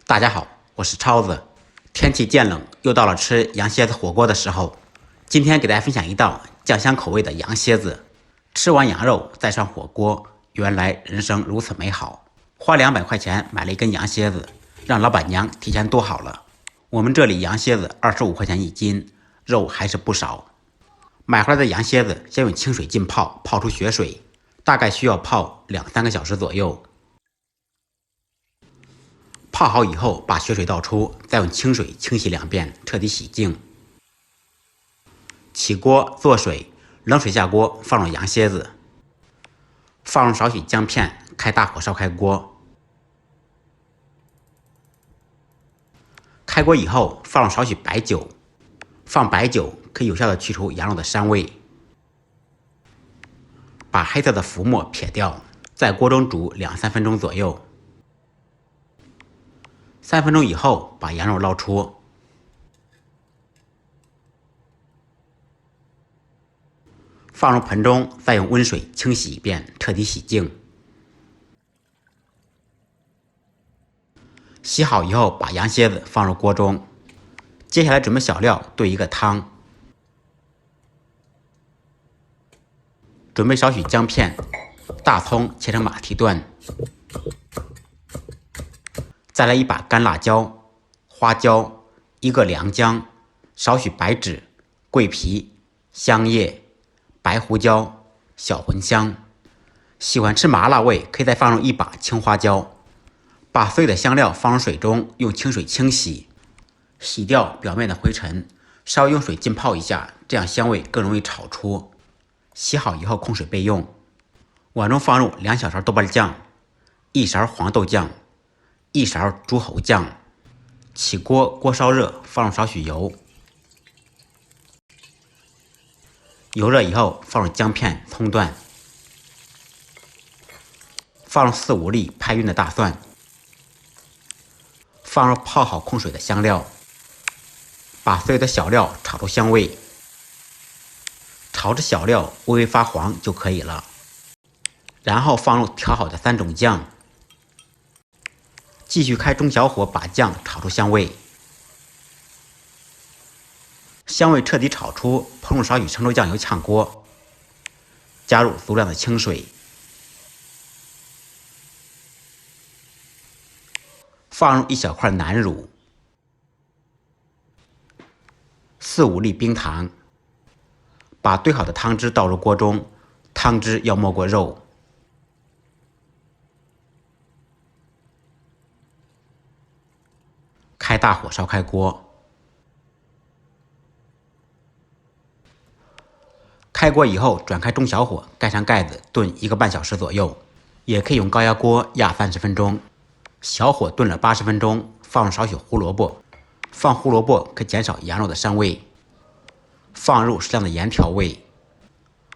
大家好，我是超子。天气渐冷，又到了吃羊蝎子火锅的时候。今天给大家分享一道酱香口味的羊蝎子。吃完羊肉再上火锅，原来人生如此美好。花200块钱买了一根羊蝎子，让老板娘提前剁好了。我们这里羊蝎子25块钱一斤，肉还是不少。买回来的羊蝎子先用清水浸泡，泡出血水，大概需要泡2-3个小时左右。泡好以后，把血水倒出，再用清水清洗2遍，彻底洗净。起锅做水，冷水下锅，放入羊蝎子，放入少许姜片，开大火烧开锅。开锅以后，放入少许白酒，放白酒可以有效的去除羊肉的膻味。把黑色的浮沫撇掉，在锅中煮2-3分钟左右。3分钟以后，把羊肉捞出，放入盆中，再用温水清洗一遍，彻底洗净。洗好以后，把羊蝎子放入锅中。接下来准备小料，兑一个汤，准备少许姜片，大葱切成马蹄段。再来一把干辣椒、花椒、1个良姜，少许白芷、桂皮、香叶、白胡椒、小茴香。喜欢吃麻辣味，可以再放入1把青花椒。把所有的香料放入水中，用清水清洗，洗掉表面的灰尘，稍微用水浸泡一下，这样香味更容易炒出。洗好以后控水备用。碗中放入2小勺豆瓣酱、1勺黄豆酱、1勺猪喉酱。起锅，锅烧热，放入少许油。油热以后，放入姜片、葱段，放入4-5粒拍匀的大蒜，放入泡好控水的香料，把所有的小料炒出香味，炒至小料微微发黄就可以了。然后放入调好的3种酱，继续开中小火把酱炒出香味。香味彻底炒出，烹入少许生抽酱油炝锅，加入足量的清水，放入1小块南乳，4-5粒冰糖，把兑好的汤汁倒入锅中，汤汁要没过肉。开大火烧开锅。开锅以后，转开中小火，盖上盖子炖1个半小时左右。也可以用高压锅压30分钟，小火炖了80分钟，放入少许胡萝卜。放胡萝卜可减少羊肉的膻味。放入适量的盐调味，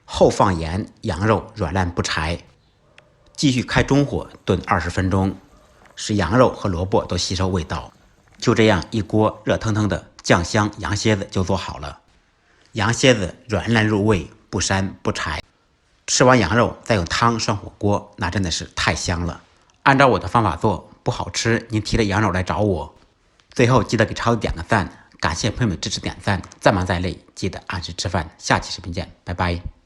后放盐，羊肉软烂不柴。继续开中火炖20分钟，使羊肉和萝卜都吸收味道。就这样，一锅热腾腾的酱香羊蝎子就做好了。羊蝎子软烂入味，不膻不柴。吃完羊肉再用汤涮火锅，那真的是太香了。按照我的方法做，不好吃您提着羊肉来找我。最后记得给超子点个赞，感谢朋友们支持点赞，再忙再累记得按时吃饭。下期视频见，拜拜。